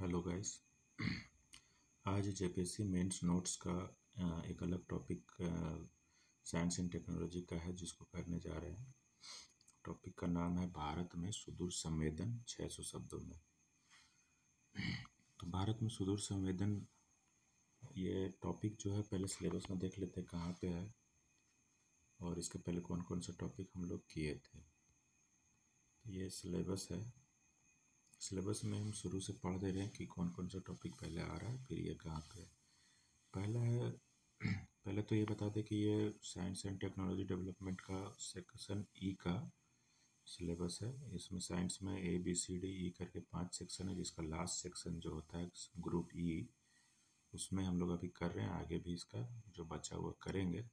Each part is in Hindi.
Hello guys. आज जेपीएससी मेंस नोट्स का एक अलग टॉपिक साइंस एंड टेक्नोलॉजी का है जिसको करने जा रहे हैं। टॉपिक का नाम है भारत में सुदूर संवेदन 600 शब्दों में। तो भारत में सुदूर संवेदन ये टॉपिक जो है पहले सिलेबस में देख लेते हैं कहाँ पे है और इसके पहले कौन कौन से टॉपिक हम लोग किए थे। ये सिलेबस है। सिलेबस में हम शुरू से पढ़ दे रहे हैं कि कौन कौन सा टॉपिक पहले आ रहा है, फिर ये कहाँ पे है। पहला है पहले तो ये बता दें कि ये साइंस एंड टेक्नोलॉजी डेवलपमेंट का सेक्शन ई का सिलेबस है। इसमें साइंस में A B C D E करके 5 सेक्शन है, जिसका लास्ट सेक्शन जो होता है ग्रुप ई, उसमें हम लोग अभी कर रहे हैं। आगे भी इसका जो बचा हुआ करेंगे।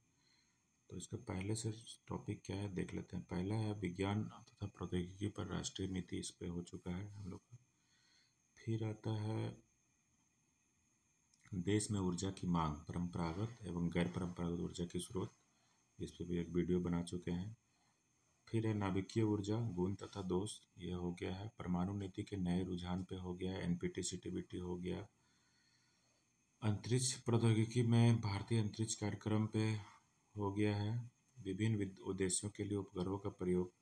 तो इसका पहले से टॉपिक क्या है देख लेते हैं। पहला है विज्ञान तथा प्रौद्योगिकी पर राष्ट्रीय नीति, इस पे हो चुका है हम लोग का। फिर आता है देश में ऊर्जा की मांग, परंपरागत एवं गैर परंपरागत ऊर्जा के स्रोत, इस पर भी एक वीडियो बना चुके हैं। फिर है नाभिकीय ऊर्जा, गुण तथा दोष, ये हो गया है। परमाणु नीति के नए रुझान पे हो गया है। एनपीटी सीटीबीटी हो गया। अंतरिक्ष प्रौद्योगिकी में भारतीय अंतरिक्ष कार्यक्रम पे हो गया है। विभिन्न उद्देश्यों के लिए उपग्रहों का प्रयोग,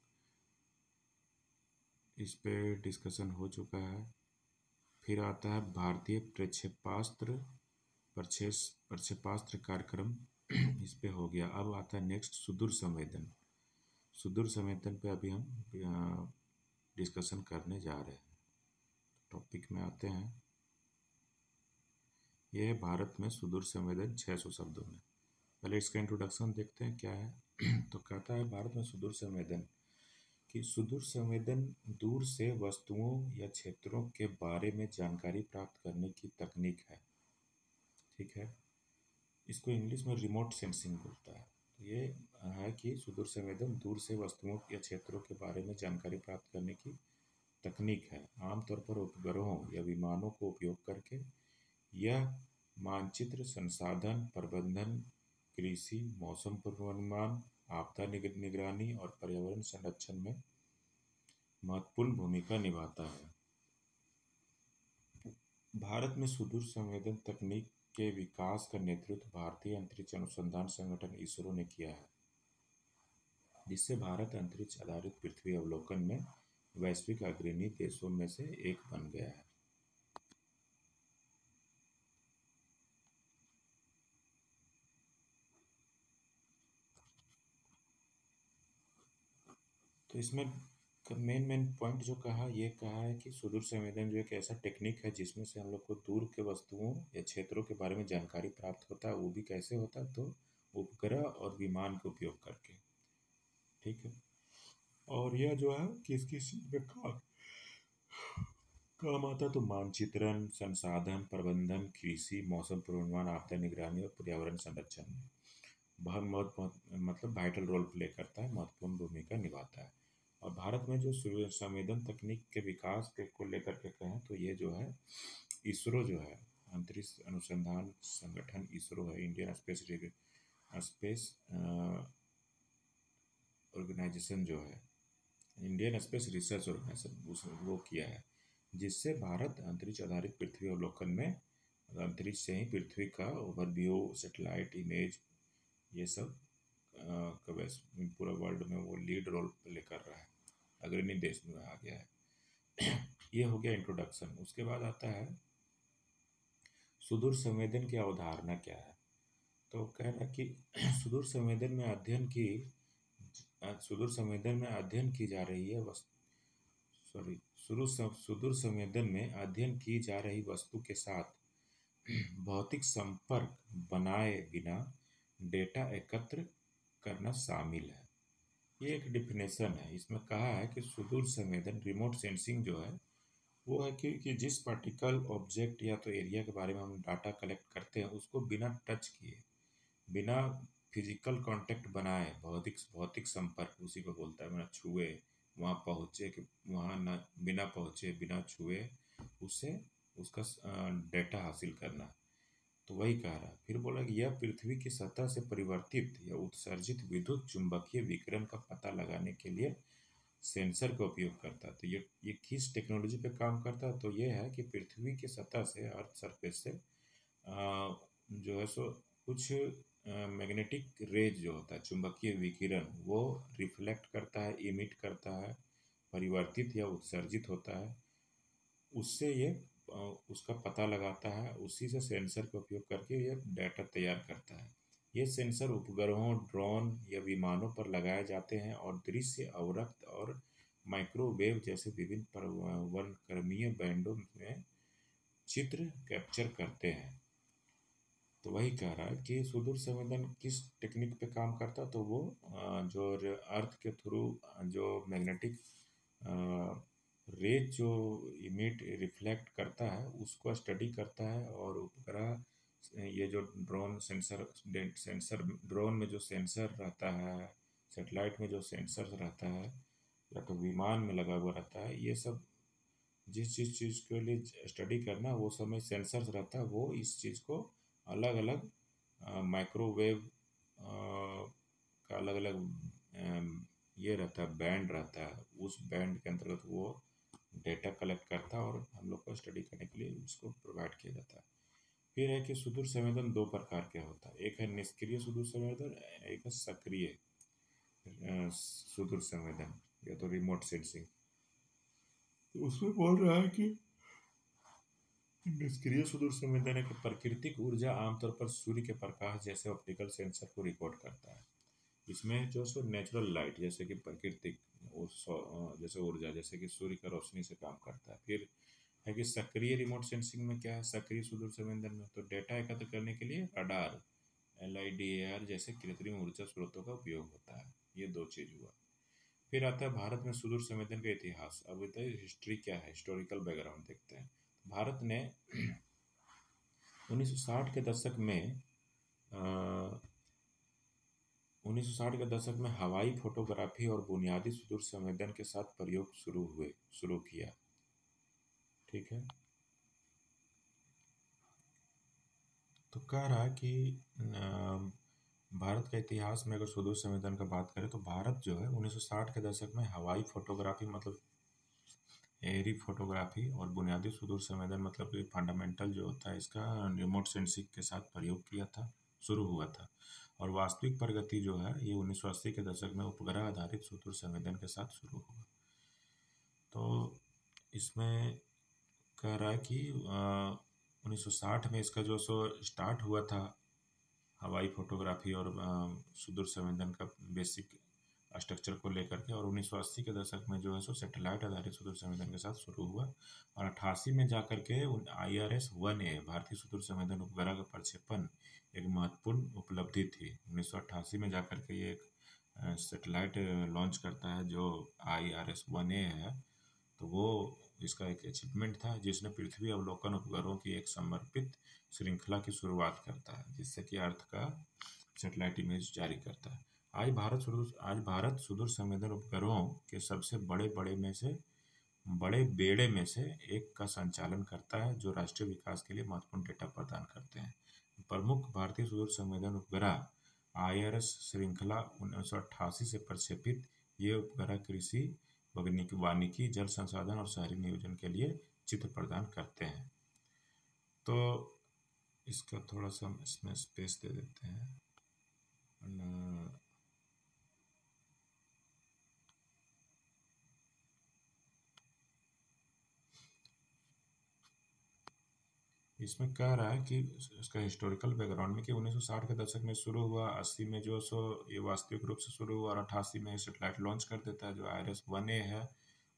इस पे डिस्कशन हो चुका है। फिर आता है भारतीय प्रक्षेपास्त्र कार्यक्रम, इस पे हो गया। अब आता है नेक्स्ट सुदूर संवेदन। सुदूर संवेदन पे अभी हम डिस्कशन करने जा रहे हैं। टॉपिक में आते हैं। यह है भारत में सुदूर संवेदन 600 शब्दों में। पहले इसका इंट्रोडक्शन देखते हैं क्या है। तो कहता है भारत में सुदूर संवेदन कि सुदूर संवेदन दूर से वस्तुओं या क्षेत्रों के बारे में जानकारी प्राप्त करने की तकनीक है। ठीक है, इसको इंग्लिश में रिमोट सेंसिंग बोलता है। तो ये है कि सुदूर संवेदन दूर से वस्तुओं या क्षेत्रों के बारे में जानकारी प्राप्त करने की तकनीक है। आमतौर पर उपग्रहों या विमानों को उपयोग करके यह मानचित्र, संसाधन प्रबंधन, कृषि, मौसम पूर्वानुमान, आपदा निगरानी और पर्यावरण संरक्षण में महत्वपूर्ण भूमिका निभाता है। भारत में सुदूर संवेदन तकनीक के विकास का नेतृत्व भारतीय अंतरिक्ष अनुसंधान संगठन इसरो ने किया है, जिससे भारत अंतरिक्ष आधारित पृथ्वी अवलोकन में वैश्विक अग्रणी देशों में से एक बन गया है। तो इसमें मेन पॉइंट जो कहा, ये कहा है कि सुदूर संवेदन जो एक ऐसा टेक्निक है जिसमें से हम लोग को दूर के वस्तुओं या क्षेत्रों के बारे में जानकारी प्राप्त होता है। वो भी कैसे होता है, तो उपग्रह और विमान का उपयोग करके। ठीक है, और यह जो है किस किस में काम आता है, तो मानचित्रण, संसाधन प्रबंधन, कृषि, मौसम पूर्वानुमान, आपदा निगरानी और पर्यावरण संरक्षण में बहुत मतलब वाइटल रोल प्ले करता है, महत्वपूर्ण भूमिका निभाता है। और भारत में जो संवेदन तकनीक के विकास के को लेकर के कहें तो ये जो है इसरो जो है, अंतरिक्ष अनुसंधान संगठन इसरो है, इंडियन स्पेस ऑर्गेनाइजेशन जो है, इंडियन स्पेस रिसर्च ऑर्गेनाइजेशन, उसने वो किया है, जिससे भारत अंतरिक्ष आधारित पृथ्वी अवलोकन में अंतरिक्ष से ही पृथ्वी का ओवरव्यू, सैटेलाइट इमेज, ये सब पूरा वर्ल्ड में वो लीड रोल प्ले कर रहा है, अग्रणी देश में आ गया है। ये हो गया इंट्रोडक्शन। उसके बाद आता है सुदूर संवेदन की अवधारणा क्या है। तो कह रहा कि सुदूर संवेदन में अध्ययन की जा रही है सुदूर संवेदन में अध्ययन की जा रही वस्तु के साथ भौतिक संपर्क बनाए बिना डेटा एकत्र करना शामिल है। ये एक डिफिनेशन है। इसमें कहा है कि सुदूर संवेदन, रिमोट सेंसिंग जो है वो है कि जिस पार्टिकल, ऑब्जेक्ट या तो एरिया के बारे में हम डाटा कलेक्ट करते हैं, उसको बिना टच किए, बिना फिजिकल कांटेक्ट बनाए, भौतिक संपर्क उसी को बोलता है, बिना छुए वहाँ पहुँचे, कि वहाँ न बिना पहुँचे बिना छुए उससे उसका डेटा हासिल करना। तो वही कह रहा है। फिर बोला कि यह पृथ्वी की सतह से परिवर्तित या उत्सर्जित विद्युत चुंबकीय विकिरण का पता लगाने के लिए सेंसर का उपयोग करता है। तो ये किस टेक्नोलॉजी पे काम करता है? तो ये है कि पृथ्वी की सतह से, अर्थ सरफेस से जो है सो कुछ मैग्नेटिक रेज जो होता है, चुंबकीय विकिरण, वो रिफ्लेक्ट करता है, इमिट करता है, परिवर्तित या उत्सर्जित होता है। उससे ये उसका पता लगाता है, उसी से सेंसर का उपयोग करके ये डाटा तैयार करता है। ये सेंसर उपग्रहों, ड्रोन या विमानों पर लगाए जाते हैं और दृश्य, अवरक्त और माइक्रोवेव जैसे विभिन्न वर्णक्रमीय बैंडों में चित्र कैप्चर करते हैं। तो वही कह रहा है कि सुदूर संवेदन किस टेक्निक पे काम करता, तो वो जो अर्थ के थ्रू जो मैग्नेटिक रेज जो इमिट रिफ्लेक्ट करता है उसको स्टडी करता है, और उपग्रह ये जो ड्रोन सेंसर सेंसर ड्रोन में जो सेंसर रहता है, सेटेलाइट में जो सेंसर रहता है, या तो विमान में लगा हुआ रहता है, ये सब जिस जिस चीज़ के लिए स्टडी करना वो सब में सेंसर्स रहता है, वो इस चीज़ को अलग अलग माइक्रोवेव का अलग अलग ये रहता है, बैंड रहता है, उस बैंड के अंतर्गत वो डेटा कलेक्ट करता है और हम लोग को स्टडी करने के लिए उसको प्रोवाइड किया जाता है। फिर है कि सुदूर संवेदन दो प्रकार के होता है, एक है निष्क्रिय सुदूर संवेदन, एक है सक्रिय सुदूर संवेदन, या तो रिमोट सेंसिंग। तो उसमें बोल रहा है कि निष्क्रिय सुदूर संवेदन है कि प्राकृतिक ऊर्जा आमतौर पर सूर्य के प्रकाश जैसे ऑप्टिकल सेंसर को रिकॉर्ड करता है। इसमें जो सो नेचुरल लाइट, जैसे कि प्राकृतिक जैसे ऊर्जा, जैसे कि सूर्य का रोशनी से काम करता है। फिर है कि सक्रिय रिमोट सेंसिंग में क्या है, सक्रिय सुदूर संवेदन में तो डेटा एकत्र करने के लिए रडार, LIDAR जैसे कृत्रिम ऊर्जा स्रोतों का उपयोग होता है। ये दो चीज हुआ। फिर आता है भारत में सुदूर संवेदन का इतिहास। अब बताइए हिस्ट्री क्या है, हिस्टोरिकल बैकग्राउंड देखते हैं। भारत ने 1960 के दशक में 1960 के दशक में हवाई फोटोग्राफी और बुनियादी सुदूर संवेदन के साथ प्रयोग शुरू किया। ठीक है। तो कह रहा है कि भारत का इतिहास में अगर सुदूर संवेदन का बात करें तो भारत जो है 1960 के दशक में हवाई फोटोग्राफी मतलब एयरी फोटोग्राफी और बुनियादी सुदूर संवेदन मतलब कि फंडामेंटल जो होता है इसका रिमोट सेंसिंग के साथ प्रयोग किया था, शुरू हुआ था। और वास्तविक प्रगति जो है ये 1980 के दशक में उपग्रह आधारित सुदूर संवेदन के साथ शुरू हुआ। तो इसमें कह रहा है कि 1960 में इसका जो सो स्टार्ट हुआ था हवाई फोटोग्राफी और सुदूर संवेदन का बेसिक स्ट्रक्चर को लेकर के, और 1980 के दशक में जो है सो सैटेलाइट आधारित सुदूर संवेदन के साथ शुरू हुआ। और 88 में जाकर के IRS-1A भारतीय सुदूर संवेदन उपग्रह का प्रक्षेपण एक महत्वपूर्ण उपलब्धि थी। 1988 में जाकर के ये एक सैटेलाइट लॉन्च करता है जो IRS-1A है। तो वो इसका एक अचीवमेंट था जिसने पृथ्वी अवलोकन उपग्रहों की एक समर्पित श्रृंखला की शुरुआत करता है, जिससे कि अर्थ का सैटेलाइट इमेज जारी करता है। आज भारत सुदूर संवेदन उपग्रहों के सबसे बड़े बेड़े में से एक का संचालन करता है, जो राष्ट्रीय विकास के लिए महत्वपूर्ण डेटा प्रदान करते हैं। प्रमुख भारतीय सुदूर संवेदन उपग्रह IRS श्रृंखला 1988 से प्रक्षेपित ये उपग्रह कृषि, वानिकी, जल संसाधन और शहरी नियोजन के लिए चित्र प्रदान करते हैं। तो इसका थोड़ा सा हम इसमें स्पेस दे देते हैं। इसमें कह रहा है कि इसका हिस्टोरिकल बैकग्राउंड में कि 1960 के दशक में शुरू हुआ, 80 में जो सो ये वास्तविक रूप से शुरू हुआ, और 88 में सेटेलाइट लॉन्च कर देता है जो IRS-1A है।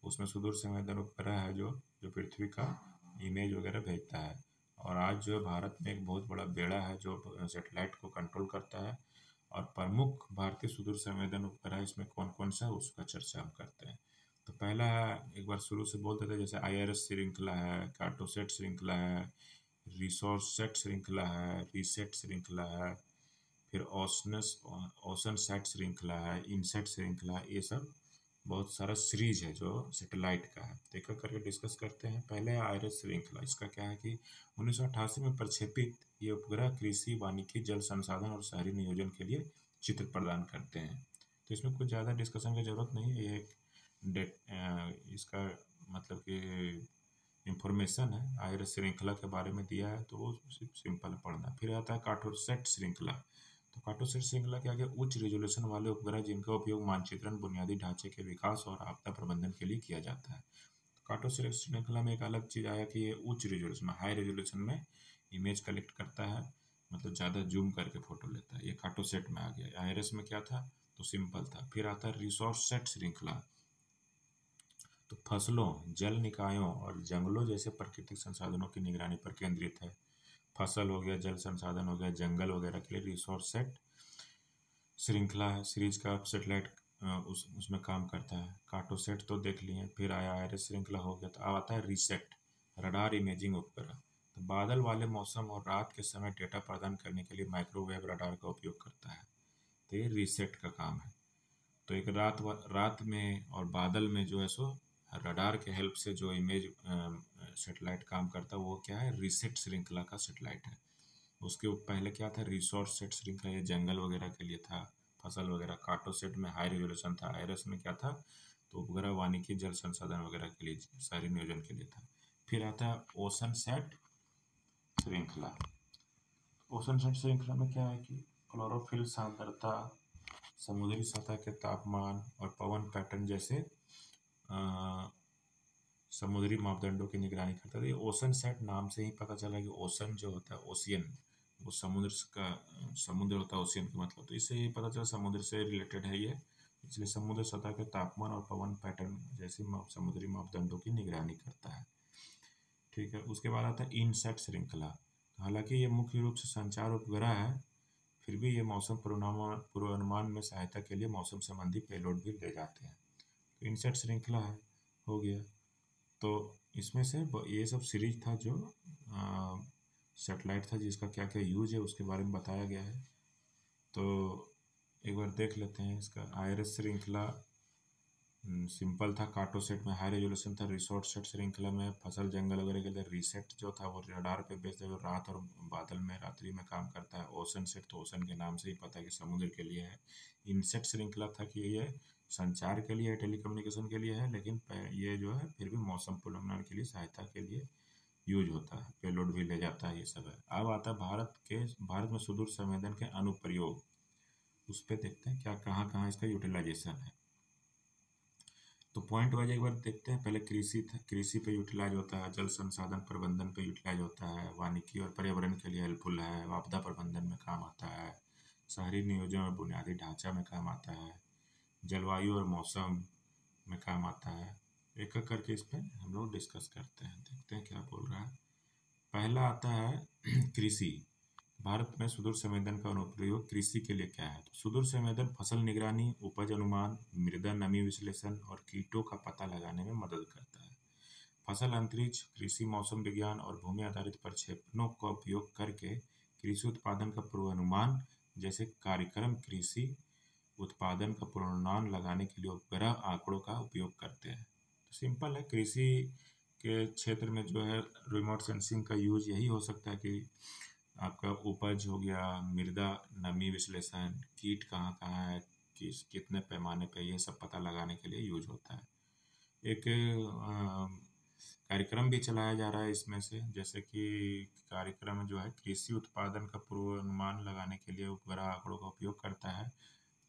उसमें सुदूर संवेदन उपग्रह है जो जो पृथ्वी का इमेज वगैरह भेजता है। और आज जो है भारत में एक बहुत बड़ा बेड़ा है जो सेटेलाइट को कंट्रोल करता है। और प्रमुख भारतीय सुदूर संवेदन उपग्रह इसमें कौन कौन सा है उसका चर्चा हम करते हैं। तो पहला है, एक बार शुरू से बोल देते हैं, जैसे IRS श्रृंखला है, कार्टोसेट श्रृंखला है, रिसोर्स सेट श्रृंखला है, रीसेट श्रृंखला है, फिर ओशन सेट श्रृंखला है, इनसेट श्रृंखला है। ये सब बहुत सारा सीरीज है जो सैटेलाइट का है। तो एक एक करके डिस्कस करते हैं। पहले है IRS श्रृंखला। इसका क्या है कि 1988 में प्रक्षेपित ये उपग्रह कृषि, वानिकी, जल संसाधन और शहरी नियोजन के लिए चित्र प्रदान करते हैं। तो इसमें कुछ ज़्यादा डिस्कशन की जरूरत नहीं है। ये इसका मतलब कि इंफॉर्मेशन है आयरस श्रृंखला के बारे में दिया है, तो वो सिंपल पढ़ना। फिर आता है कार्टोसेट श्रृंखला। तो कार्टोसेट श्रृंखला के आगे उच्च रिजोल्यूशन वाले उपग्रह जिनका उपयोग मानचित्रण, बुनियादी ढांचे के विकास और आपदा प्रबंधन के लिए किया जाता है। तो कार्टोसेट श्रृंखला में एक अलग चीज़ आया कि ये उच्च रिजोल्यूशन, हाई रेजोल्यूशन में इमेज कलेक्ट करता है, मतलब ज़्यादा जूम करके फोटो लेता है। ये कार्टोसेट में आ गया। आयरस में क्या था, तो सिंपल था। फिर आता है रिसोर्स सेट श्रृंखला। तो फसलों, जल निकायों और जंगलों जैसे प्राकृतिक संसाधनों की निगरानी पर केंद्रित है। फसल हो गया, जल संसाधन हो गया, जंगल वगैरह के लिए रिसोर्स सेट श्रृंखला है। सीरीज का सेटेलाइट उसमें काम करता है। कार्टोसेट तो देख लिए। फिर आया आयरस श्रृंखला हो गया। तो अब आता है रिसेट, रडार इमेजिंग उपग्रह। तो बादल वाले मौसम और रात के समय डेटा प्रदान करने के लिए माइक्रोवेव रडार का उपयोग करता है। तो ये रिसेट का काम है। तो एक रात में और बादल में जो है सो रडार के हेल्प से जो इमेज सेटेलाइट काम करता है, वो क्या है, रिसेट श्रृंखला का सेटेलाइट है। उसके पहले क्या था, रिसोर्स सेट श्रृंखला, ये जंगल वगैरह के लिए था, फसल वगैरह। कार्टोसेट में हाई रेजोल्यूशन था। आयरस में क्या था, तो उपग्रह वानिकी, जल संसाधन वगैरह के लिए, शहरी नियोजन के लिए था। फिर आता है ओशन सेट श्रृंखला। ओशन सेट श्रृंखला में क्या है कि क्लोरोफिल सांद्रता, समुद्री सतह के तापमान और पवन पैटर्न जैसे समुद्री मापदंडों की निगरानी करता है। ये ओशन सेट नाम से ही पता चला कि ओशन जो होता है, ओशियन, वो समुद्र होता है ओशियन का मतलब। तो इससे ये पता चला समुद्र से रिलेटेड है ये, इसलिए समुद्र सतह के तापमान और पवन पैटर्न जैसे समुद्री मापदंडों की निगरानी करता है। ठीक है। उसके बाद आता है इनसेट श्रृंखला। हालांकि ये मुख्य रूप से संचार उपग्रह है, फिर भी ये मौसम पूर्वानुमान में सहायता के लिए मौसम संबंधी पेलोड भी ले जाते हैं। तो इनसेट श्रृंखला है, हो गया। तो इसमें से ये सब सीरीज था जो सेटेलाइट था, जिसका क्या क्या यूज है उसके बारे में बताया गया है। तो एक बार देख लेते हैं इसका। आयरस श्रृंखला सिंपल था। कार्टोसेट में हाई रेजोल्यूशन था। रिसोर्स सेट श्रृंखला में फसल, जंगल वगैरह के लिए रिसेट जो था वो रडार पे बेस्ड है, जो रात और बादल में, रात्रि में काम करता है। ओशन सेट तो ओशन के नाम से ही पता है कि समुद्र के लिए है। इनसेट श्रृंखला था कि ये संचार के लिए, टेलीकम्युनिकेशन के लिए है, लेकिन ये जो है फिर भी मौसम पूर्वानुमान के लिए, सहायता के लिए यूज होता है, पेलोड भी ले जाता है, ये सब है। अब आता है भारत में सुदूर संवेदन के अनुप्रयोग। उस पर देखते हैं क्या, कहाँ कहाँ इसका यूटिलाइजेशन है। तो पॉइंट वाइज एक बार देखते हैं। पहले कृषि था, कृषि पे यूटिलाइज होता है। जल संसाधन प्रबंधन पे यूटिलाइज होता है। वानिकी और पर्यावरण के लिए हेल्पफुल है। आपदा प्रबंधन में काम आता है। शहरी नियोजन और बुनियादी ढांचा में काम आता है। जलवायु और मौसम में काम आता है। एक एक करके इस पर हम लोग डिस्कस करते हैं, देखते हैं क्या बोल रहा है। पहला आता है कृषि। भारत में सुदूर संवेदन का अनुप्रयोग कृषि के लिए क्या है। तो सुदूर संवेदन फसल निगरानी, उपज अनुमान, मृदा नमी विश्लेषण और कीटों का पता लगाने में मदद करता है। फसल अंतरिक्ष, कृषि मौसम विज्ञान और भूमि आधारित प्रक्षेपणों का उपयोग करके कृषि उत्पादन का पूर्वानुमान, जैसे कार्यक्रम कृषि उत्पादन का पूर्वानुमान लगाने के लिए उपग्रह आंकड़ों का उपयोग करते हैं। तो सिंपल है, कृषि के क्षेत्र में जो है रिमोट सेंसिंग का यूज यही हो सकता है कि आपका उपज हो गया, मृदा नमी विश्लेषण, कीट कहाँ कहाँ है, कितने पैमाने पे, ये सब पता लगाने के लिए यूज होता है। एक कार्यक्रम भी चलाया जा रहा है इसमें से, जैसे कि कार्यक्रम जो है कृषि उत्पादन का पूर्वानुमान लगाने के लिए उपग्रह आंकड़ों का उपयोग करता है।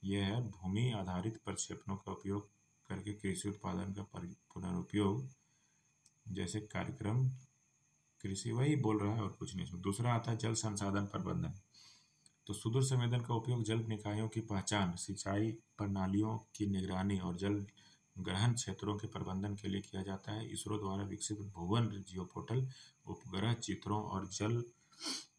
यह है भूमि आधारित प्रक्षेपणों का उपयोग करके कृषि उत्पादन का पुनरुपयोग, जैसे कार्यक्रम कृषि, वही बोल रहा है और कुछ नहीं। दूसरा आता है जल संसाधन प्रबंधन। तो सुदूर संवेदन का उपयोग जल निकायों की पहचान, सिंचाई प्रणालियों की निगरानी और जल ग्रहण क्षेत्रों के प्रबंधन के लिए किया जाता है। इसरो द्वारा विकसित भुवन जियोपोर्टल उपग्रह चित्रों और जल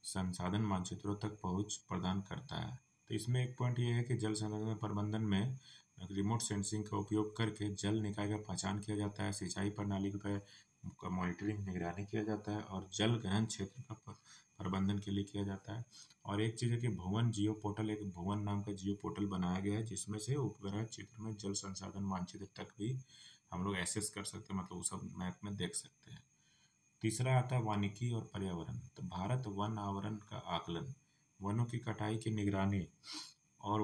संसाधन मानचित्रों तक पहुंच प्रदान करता है। तो इसमें एक पॉइंट ये है कि जल संसाधन प्रबंधन में रिमोट सेंसिंग का उपयोग करके जल निकाय का पहचान किया जाता है, सिंचाई प्रणाली का मॉनिटरिंग, निगरानी किया जाता है और जल ग्रहण क्षेत्र का प्रबंधन के लिए किया जाता है। और एक चीज़ है कि भुवन जियो पोर्टल, एक भुवन नाम का जियो पोर्टल बनाया गया है, जिसमें से उपग्रह चित्र में जल संसाधन मानचित्र तक भी हम लोग एक्सेस कर सकते हैं, मतलब वो सब मैप में देख सकते हैं। तीसरा आता है वानिकी और पर्यावरण। तो भारत वन आवरण का आकलन, वनों की कटाई की निगरानी और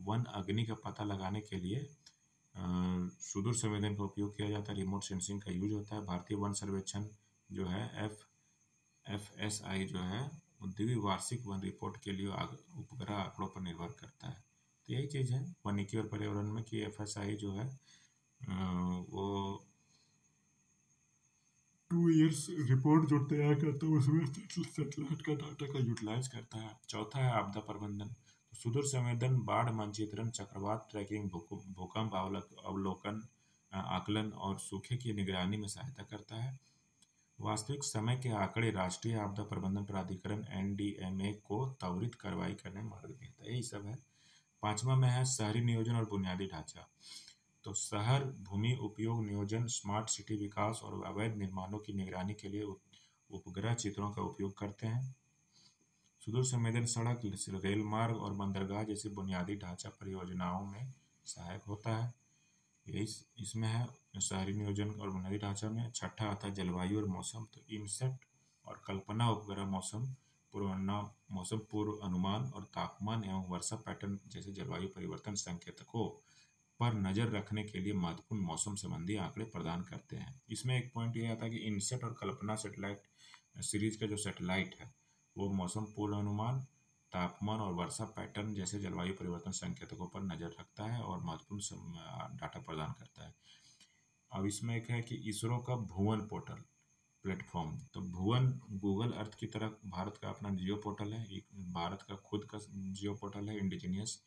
वन अग्नि का पता लगाने के लिए सुदूर संवेदन का उपयोग किया जाता है, रिमोट सेंसिंग का यूज होता है। भारतीय वन सर्वेक्षण जो है FSI जो है वो द्विवार्षिक वन रिपोर्ट के लिए उपग्रह आंकड़ों पर निर्भर करता है। तो यही चीज़ है वानिकी और पर्यावरण में कि FSI जो है वो 2 ईयर्स रिपोर्ट जो तैयार करता है उसमें सैटेलाइट का डाटा का यूटिलाइज करता है। चौथा है आपदा प्रबंधन। तो सुदूर संवेदन बाढ़ मानचित्रण, चक्रवात ट्रैकिंग, भूकंप अवलोकन, आकलन और सूखे की निगरानी में सहायता करता है। वास्तविक समय के आंकड़े राष्ट्रीय आपदा प्रबंधन प्राधिकरण NDMA को त्वरित कार्रवाई करने में मदद देता है। यही सब है। पांचवा में है शहरी नियोजन और बुनियादी ढांचा। तो शहर भूमि उपयोग नियोजन, स्मार्ट सिटी विकास और अवैध निर्माणों की निगरानी के लिए उपग्रह चित्रों का उपयोग करते हैं। सुदूर संवेदन सड़क, रेल मार्ग और बंदरगाह जैसी बुनियादी ढांचा परियोजनाओं में सहायक होता है। यही इसमें है शहरी नियोजन और बुनियादी ढांचा में। छठा आता है जलवायु और मौसम। तो इनसेट और कल्पना उपग्रह मौसम पूर्व अनुमान और तापमान एवं वर्षा पैटर्न जैसे जलवायु परिवर्तन संकेतकों पर नजर रखने के लिए महत्वपूर्ण मौसम संबंधी आंकड़े प्रदान करते हैं। इसमें एक पॉइंट ये आता है कि इनसेट और कल्पना सैटेलाइट सीरीज का जो सैटेलाइट है वो मौसम पूर्वानुमान, तापमान और वर्षा पैटर्न जैसे जलवायु परिवर्तन संकेतकों पर नजर रखता है और महत्वपूर्ण डाटा प्रदान करता है। अब इसमें एक है कि इसरो का भुवन पोर्टल प्लेटफॉर्म। तो भुवन गूगल अर्थ की तरह भारत का अपना जियो पोर्टल है। भारत का खुद का जियो पोर्टल है, इंडिजीनियस,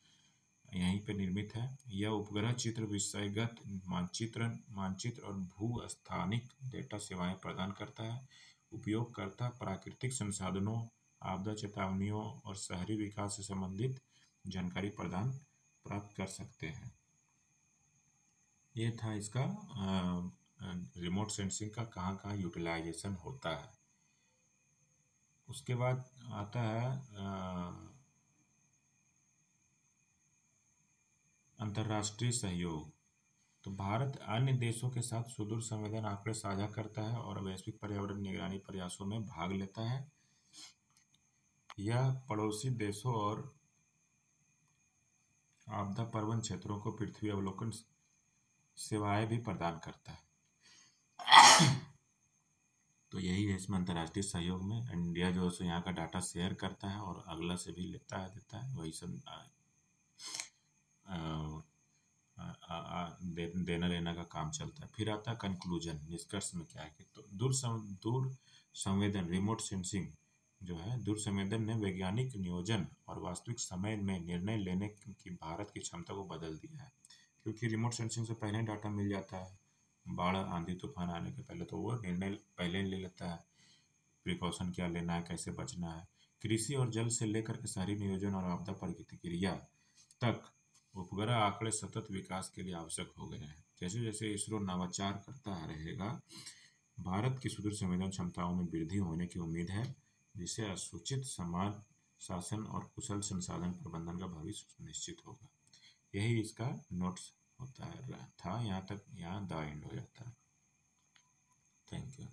यहीं पे निर्मित है। यह उपग्रह चित्र, विषयगत मानचित्र और भू स्थानिक डेटा सेवाएं प्रदान करता है। उपयोगकर्ता प्राकृतिक संसाधनों, आपदा चेतावनियों और शहरी विकास से संबंधित जानकारी प्राप्त कर सकते हैं। ये था इसका रिमोट सेंसिंग का कहाँ कहाँ यूटिलाइजेशन होता है। उसके बाद आता है अंतर्राष्ट्रीय सहयोग। तो भारत अन्य देशों के साथ सुदूर संवेदन आंकड़े साझा करता है और वैश्विक पर्यावरण निगरानी प्रयासों में भाग लेता है। यह पड़ोसी देशों और आपदा प्रवण क्षेत्रों को पृथ्वी अवलोकन सेवाएं भी प्रदान करता है। तो यही है इसमें अंतर्राष्ट्रीय सहयोग में। इंडिया जो है यहाँ का डाटा शेयर करता है और अगला से भी लेता है देता है, वही सब देना लेना का काम चलता है। फिर आता है कंक्लूजन, निष्कर्ष में क्या है कि तो दूर संवेदन रिमोट सेंसिंग जो है, दूर संवेदन ने वैज्ञानिक नियोजन और वास्तविक समय में निर्णय लेने की भारत की क्षमता को बदल दिया है। क्योंकि रिमोट सेंसिंग से पहले डाटा मिल जाता है, बाढ़ आंधी तूफान आने के पहले तो वो निर्णय पहले ले लेता है, प्रिकॉशन क्या लेना है, कैसे बचना है। कृषि और जल से लेकर के शहरी नियोजन और आपदा प्रतिक्रिया तक उपग्रह आंकड़े सतत विकास के लिए आवश्यक हो गए हैं। जैसे जैसे इसरो नवाचार करता रहेगा, भारत की सुदूर संवेदन क्षमताओं में वृद्धि होने की उम्मीद है, जिससे असूचित समाज शासन और कुशल संसाधन प्रबंधन का भविष्य सुनिश्चित होगा। यही इसका नोट्स होता है था। यहाँ तक, यहाँ द एंड हो जाता है। Thank you.